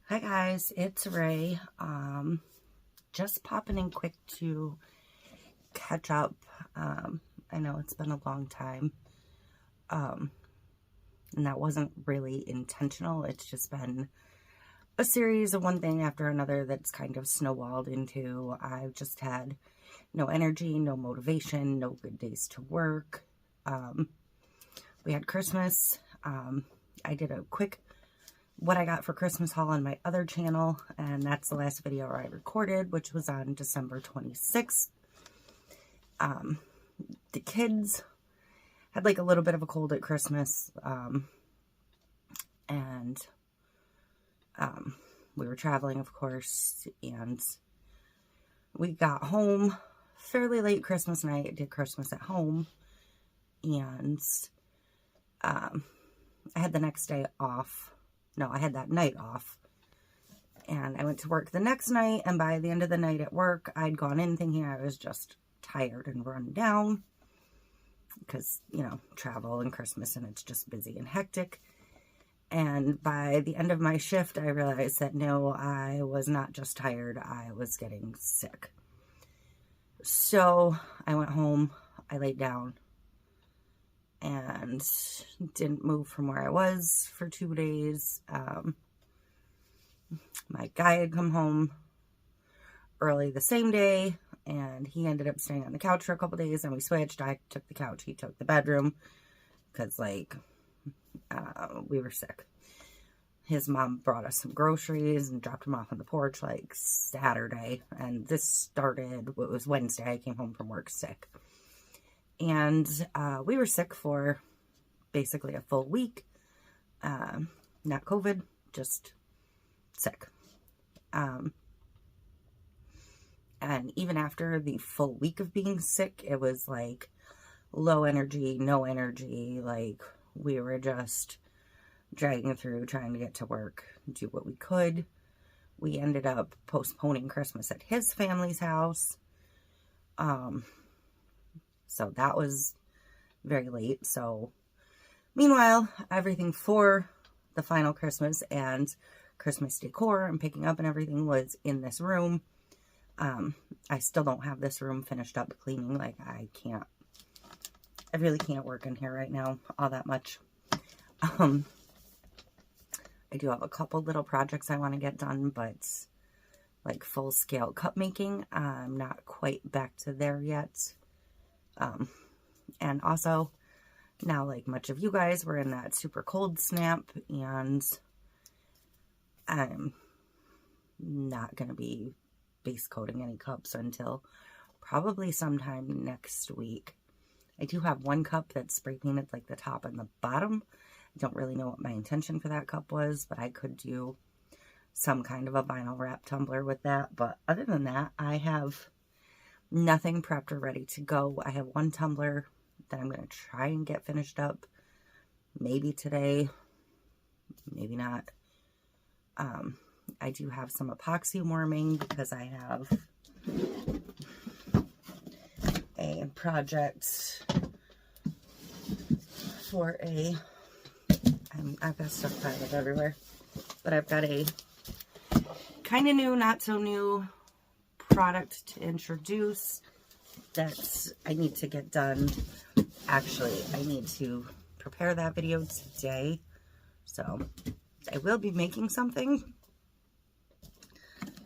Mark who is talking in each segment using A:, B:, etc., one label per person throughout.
A: Hi guys, it's Ray. Just popping in quick to catch up. I know it's been a long time. And that wasn't really intentional. It's just been a series of one thing after another that's kind of snowballed into I've just had no energy, no motivation, no good days to work. We had Christmas. I did a quick what I got for Christmas haul on my other channel, and that's the last video I recorded, which was on December 26th. The kids had like a little bit of a cold at Christmas, and we were traveling, of course, and we got home fairly late Christmas night, did Christmas at home, and I had the next day off. No, I had that night off, and I went to work the next night, and by the end of the night at work, I'd gone in thinking I was just tired and run down, because, you know, travel and Christmas, and it's just busy and hectic, and by the end of my shift, I realized that no, I was not just tired, I was getting sick. So, I went home, I laid down, and didn't move from where I was for 2 days. My guy had come home early the same day, and he ended up staying on the couch for a couple days, and we switched. I took the couch, he took the bedroom, because, like, we were sick. His mom brought us some groceries and dropped him off on the porch, like, Saturday, and this started, it was Wednesday, I came home from work sick. And we were sick for basically a full week. Not COVID, just sick. And even after the full week of being sick, it was like low energy, no energy. Like we were just dragging through, trying to get to work, do what we could. We ended up postponing Christmas at his family's house. So that was very late. So meanwhile, everything for the final Christmas and Christmas decor and picking up and everything was in this room. I still don't have this room finished up cleaning. Like I really can't work in here right now all that much. I do have a couple little projects I want to get done, but like full scale cup making, I'm not quite back to there yet. And also now, like much of you guys, we're in that super cold snap, and I'm not going to be base coating any cups until probably sometime next week. I do have one cup that's spray painted like the top and the bottom. I don't really know what my intention for that cup was, but I could do some kind of a vinyl wrap tumbler with that. But other than that, I have nothing prepped or ready to go. I have one tumbler that I'm going to try and get finished up. Maybe today, maybe not. I do have some epoxy warming because I have a project for I've got stuff piled everywhere, but I've got a kind of new, not so new product to introduce that I need to get done. Actually, I need to prepare that video today, so I will be making something.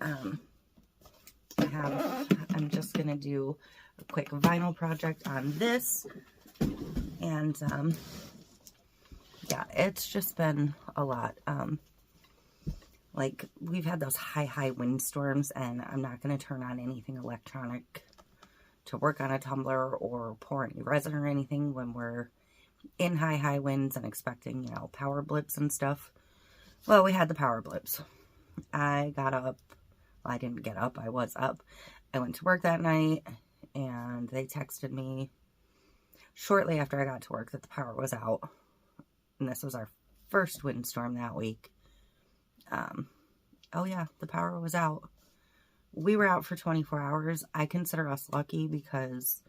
A: I'm just gonna do a quick vinyl project on this, and yeah, it's just been a lot. Like, we've had those high windstorms, and I'm not going to turn on anything electronic to work on a tumbler or pour any resin or anything when we're in high winds and expecting, you know, power blips and stuff. Well, we had the power blips. I got up. Well, I didn't get up. I was up. I went to work that night, and they texted me shortly after I got to work that the power was out. And this was our first windstorm that week. Oh yeah, the power was out. We were out for 24 hours. I consider us lucky because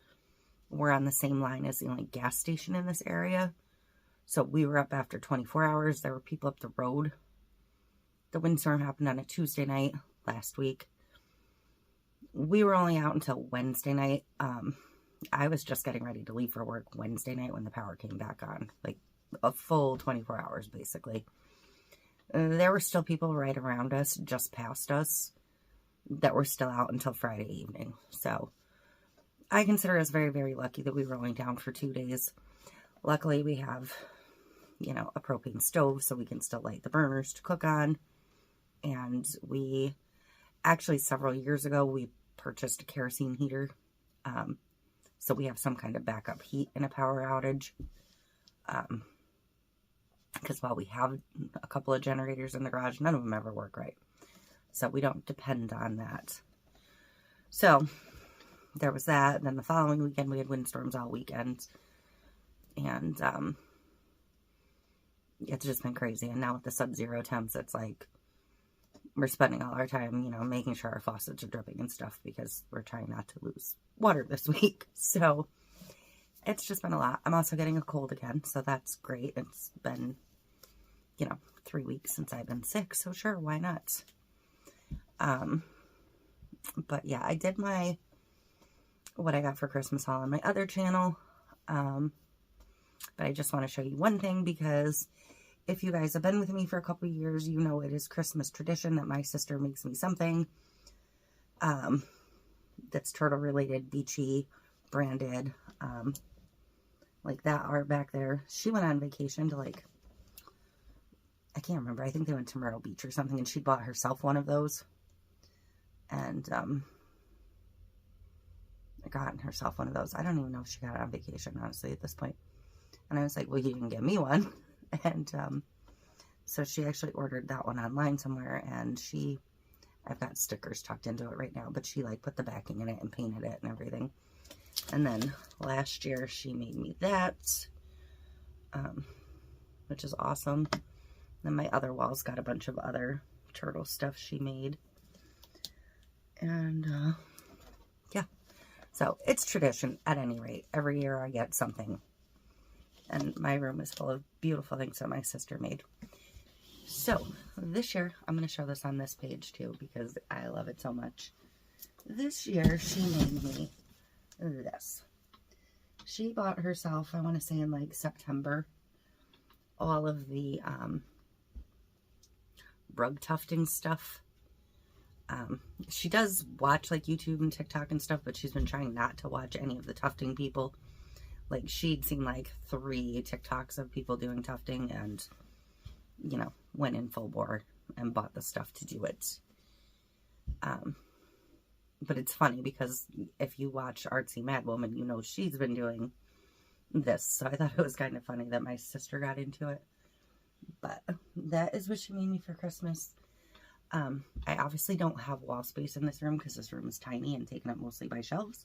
A: we're on the same line as the only gas station in this area. So we were up after 24 hours. There were people up the road the windstorm happened on a Tuesday night last week. We were only out until Wednesday night. I was just getting ready to leave for work Wednesday night when the power came back on. Like a full 24 hours, basically. There were still people right around us, just past us, that were still out until Friday evening. So I consider us very, very lucky that we were only down for 2 days. Luckily, we have, you know, a propane stove, so we can still light the burners to cook on. And we actually, several years ago, we purchased a kerosene heater. So we have some kind of backup heat in a power outage. Because while we have a couple of generators in the garage, none of them ever work right. So we don't depend on that. So there was that. And then the following weekend, we had windstorms all weekend. And it's just been crazy. And now with the sub-zero temps, it's like we're spending all our time, you know, making sure our faucets are dripping and stuff because we're trying not to lose water this week. So it's just been a lot. I'm also getting a cold again, so that's great. It's been, you know, 3 weeks since I've been sick, so sure, why not? But yeah, I did my what I got for Christmas haul on my other channel. But I just want to show you one thing, because if you guys have been with me for a couple of years, you know it is Christmas tradition that my sister makes me something that's turtle related, beachy, branded, like that art back there. She went on vacation to, like, I can't remember, I think they went to Myrtle Beach or something, and she bought herself one of those, and gotten herself one of those. I don't even know if she got it on vacation, honestly, at this point. And I was like, well, you can get me one. And so she actually ordered that one online somewhere, and I've got stickers tucked into it right now, but she like put the backing in it and painted it and everything. And then last year she made me that, which is awesome. Then my other wall's got a bunch of other turtle stuff she made. And yeah, so it's tradition at any rate. Every year I get something. And my room is full of beautiful things that my sister made. So, this year, I'm going to show this on this page too, because I love it so much. This year, she made me this. She bought herself, I want to say in like September, all of the rug tufting stuff. She does watch like YouTube and TikTok and stuff, but she's been trying not to watch any of the tufting people. Like, she'd seen like 3 TikToks of people doing tufting and, you know, went in full bore and bought the stuff to do it. But it's funny because if you watch Artsy Mad Woman, you know she's been doing this. So I thought it was kind of funny that my sister got into it. But that is what she made me for Christmas. I obviously don't have wall space in this room because this room is tiny and taken up mostly by shelves.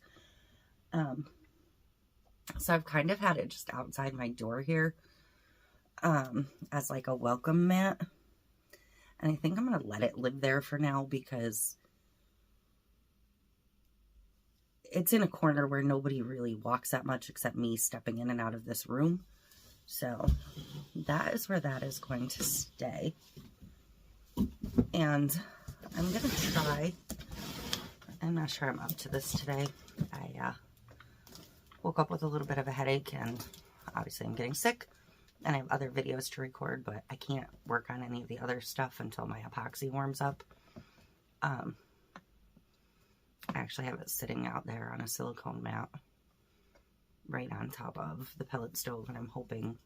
A: So I've kind of had it just outside my door here as like a welcome mat. And I think I'm going to let it live there for now because it's in a corner where nobody really walks that much except me stepping in and out of this room. So that is where that is going to stay. And I'm going to try, I'm not sure I'm up to this today. I woke up with a little bit of a headache, and obviously I'm getting sick, and I have other videos to record, but I can't work on any of the other stuff until my epoxy warms up. I actually have it sitting out there on a silicone mat right on top of the pellet stove, and I'm hoping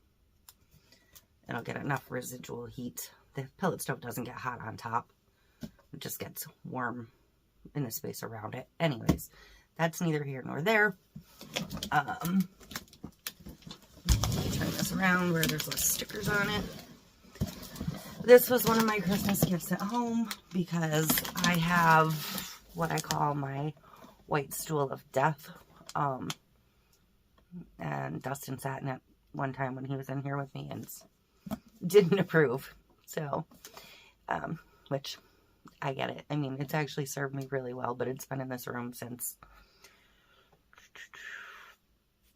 A: it'll get enough residual heat. The pellet stove doesn't get hot on top. It just gets warm in the space around it. Anyways, that's neither here nor there. Let me turn this around where there's less stickers on it. This was one of my Christmas gifts at home because I have what I call my white stool of death. And Dustin sat in it one time when he was in here with me and didn't approve. So, which I get it. I mean, it's actually served me really well, but it's been in this room since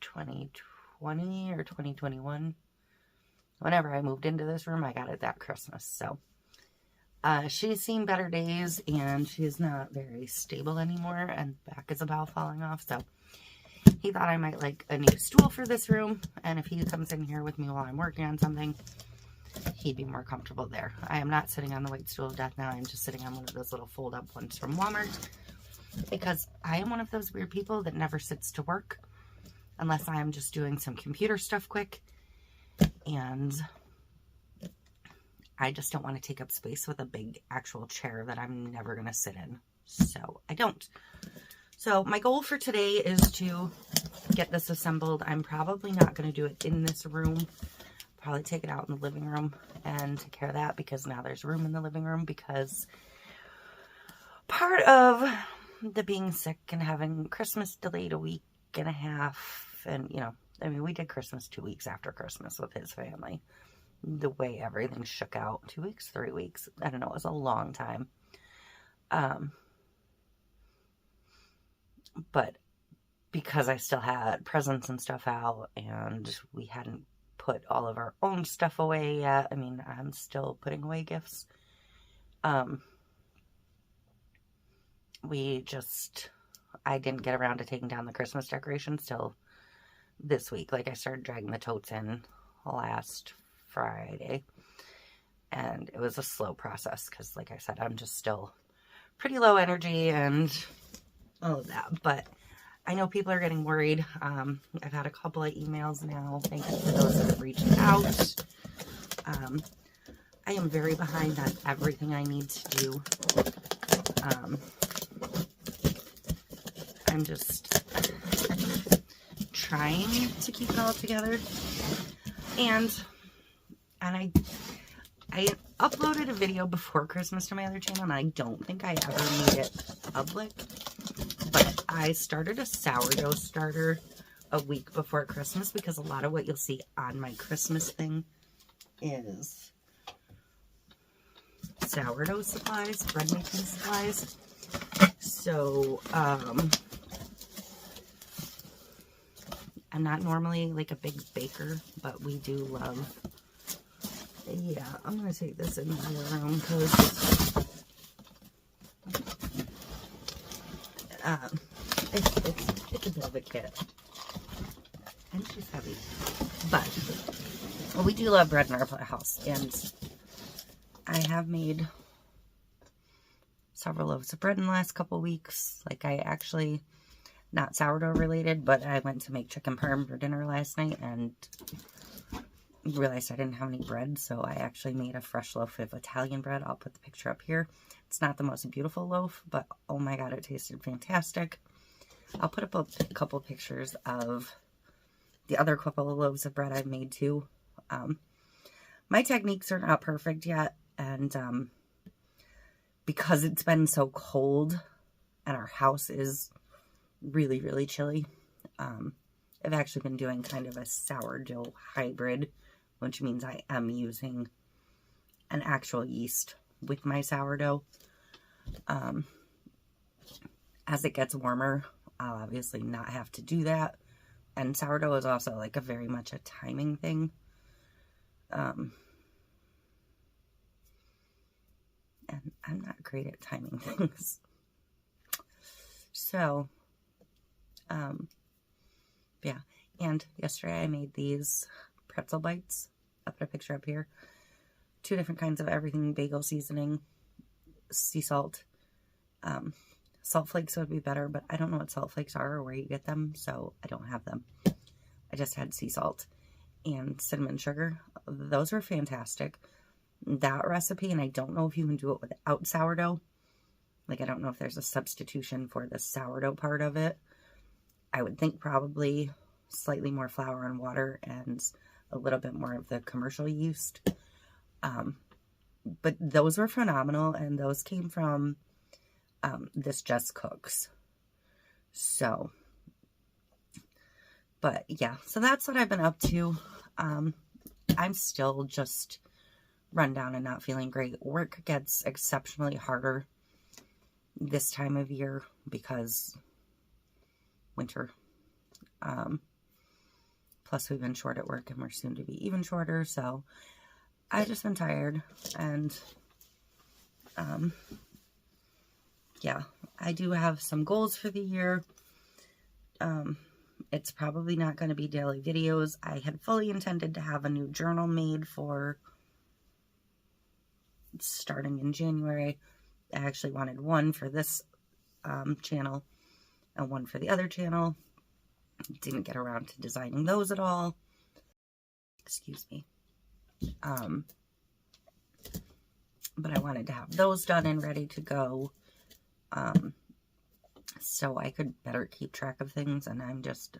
A: 2020 or 2021. Whenever I moved into this room, I got it that Christmas. So, She's seen better days, and she's not very stable anymore, and back is about falling off, so he thought I might like a new stool for this room, and if he comes in here with me while I'm working on something, he'd be more comfortable there. I am not sitting on the white stool of death now. I'm just sitting on one of those little fold-up ones from Walmart, because I am one of those weird people that never sits to work unless I am just doing some computer stuff quick, and I just don't want to take up space with a big actual chair that I'm never going to sit in. So I don't. So my goal for today is to get this assembled. I'm probably not going to do it in this room. Probably take it out in the living room and take care of that, because now there's room in the living room, because part of the being sick and having Christmas delayed a week and a half, and you know, I mean, we did Christmas 2 weeks after Christmas with his family. The way everything shook out, 2 weeks, 3 weeks, I don't know, it was a long time. But because I still had presents and stuff out, and we hadn't put all of our own stuff away yet. I mean, I'm still putting away gifts. I didn't get around to taking down the Christmas decorations till this week. Like, I started dragging the totes in last Friday, and it was a slow process because, like I said, I'm just still pretty low energy and all of that. But I know people are getting worried. I've had a couple of emails now. Thank you for those that have reached out. I am very behind on everything I need to do. I'm just trying to keep it all together. And I uploaded a video before Christmas to my other channel, and I don't think I ever made it public. But I started a sourdough starter a week before Christmas, because a lot of what you'll see on my Christmas thing is sourdough supplies, bread making supplies. So, I'm not normally like a big baker, but we do love, yeah, I'm going to take this in the other room because it's a bit of a kit. And she's heavy. But, well, we do love bread in our house, and I have made several loaves of bread in the last couple weeks. Like, I actually, not sourdough related, but I went to make chicken parm for dinner last night and realized I didn't have any bread, so I actually made a fresh loaf of Italian bread. I'll put the picture up here. It's not the most beautiful loaf, but oh my god, it tasted fantastic. I'll put up a couple pictures of the other couple of loaves of bread I've made too. My techniques are not perfect yet, and because it's been so cold and our house is really, really chilly, I've actually been doing kind of a sourdough hybrid, which means I am using an actual yeast with my sourdough. As it gets warmer, I'll obviously not have to do that. And sourdough is also like a very much a timing thing. And I'm not great at timing things. So, yeah. And yesterday I made these Pretzel Bites. I'll put a picture up here. 2 different kinds of everything bagel seasoning. Sea salt. Salt flakes would be better, but I don't know what salt flakes are or where you get them, so I don't have them. I just had sea salt and cinnamon sugar. Those were fantastic. That recipe, and I don't know if you can do it without sourdough. Like, I don't know if there's a substitution for the sourdough part of it. I would think probably slightly more flour and water and a little bit more of the commercial yeast. But those were phenomenal, and those came from This Just Cooks. So, but yeah, so that's what I've been up to. I'm still just run down and not feeling great. Work gets exceptionally harder this time of year because winter. Plus we've been short at work and we're soon to be even shorter. So I've just been tired, and Yeah, I do have some goals for the year. It's probably not going to be daily videos. I had fully intended to have a new journal made for starting in January. I actually wanted one for this channel and one for the other channel. Didn't get around to designing those at all. Excuse me. But I wanted to have those done and ready to go, so I could better keep track of things, and I'm just,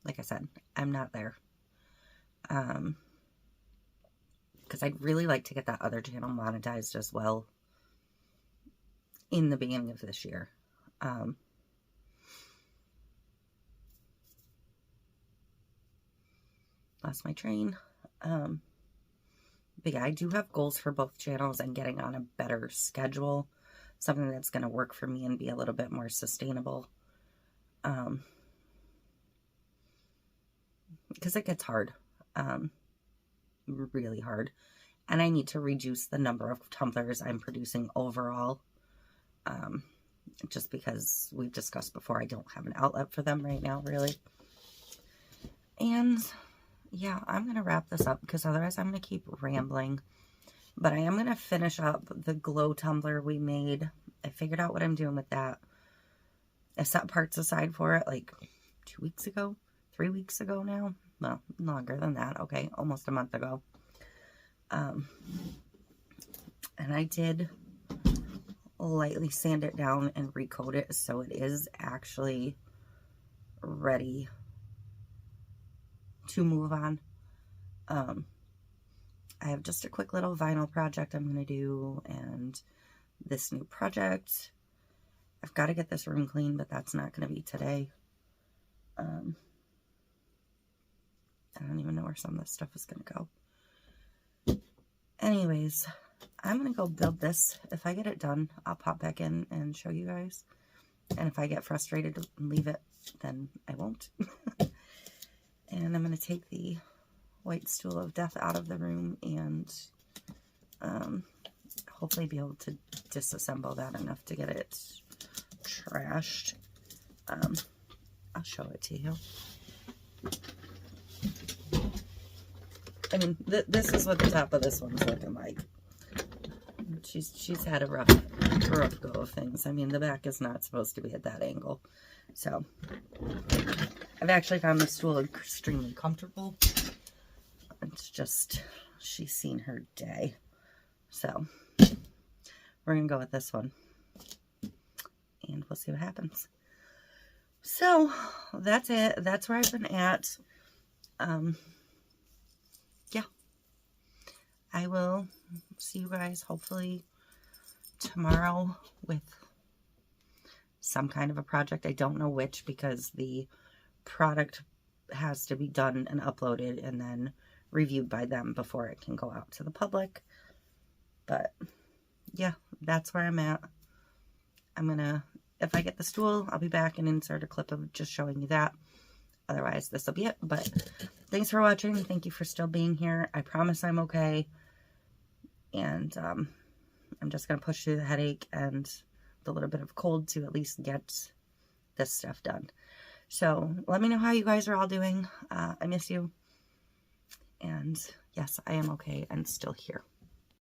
A: like I said, I'm not there. Because I'd really like to get that other channel monetized as well in the beginning of this year. Lost my train. But yeah, I do have goals for both channels and getting on a better schedule. Something that's going to work for me and be a little bit more sustainable. Because it gets hard. Really hard. And I need to reduce the number of tumblers I'm producing overall. Just because we've discussed before, I don't have an outlet for them right now, really. And yeah, I'm going to wrap this up because otherwise I'm going to keep rambling. But I am going to finish up the glow tumbler we made. I figured out what I'm doing with that. I set parts aside for it like 2 weeks ago, 3 weeks ago now. Well, longer than that. Okay, almost a month ago. And I did lightly sand it down and recoat it so it is actually ready to move on. I have just a quick little vinyl project I'm going to do, and this new project. I've got to get this room clean, but that's not going to be today. I don't even know where some of this stuff is going to go. Anyways, I'm going to go build this. If I get it done, I'll pop back in and show you guys. And if I get frustrated and leave it, then I won't. And I'm going to take the white stool of death out of the room and hopefully be able to disassemble that enough to get it trashed. I'll show it to you. I mean, this is what the top of this one's looking like. She's had a rough go of things. I mean, the back is not supposed to be at that angle. So, I've actually found this stool extremely comfortable. It's just, she's seen her day. So, we're going to go with this one. And we'll see what happens. So, that's it. That's where I've been at. Yeah. I will see you guys hopefully tomorrow with some kind of a project. I don't know which, because the product has to be done and uploaded and then reviewed by them before it can go out to the public. But yeah, that's where I'm at. I'm gonna, if I get the stool, I'll be back and insert a clip of just showing you that. Otherwise, this will be it. But thanks for watching. Thank you for still being here. I promise I'm okay. And I'm just going to push through the headache and the little bit of cold to at least get this stuff done. So let me know how you guys are all doing. I miss you. And yes, I am okay and still here.